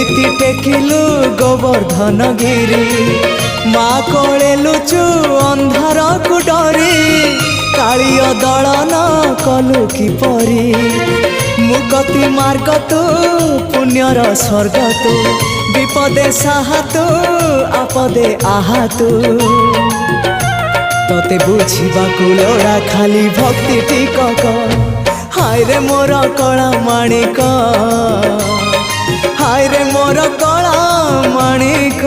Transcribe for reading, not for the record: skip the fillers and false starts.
केमिति टेकिलु गोवर्धन गिरी माँ कोले लुचु अंधार को डरी कालिय दलन कलु किपरि मुक्ति मार्ग तू पुण्यर स्वर्ग तू विपदे साहा तू आपदे आहा तू तोते बुझीबा लोड़ा खाली भक्ति टिकक हाय रे मोर कला माणिक हाय रे मोर कला माणिक।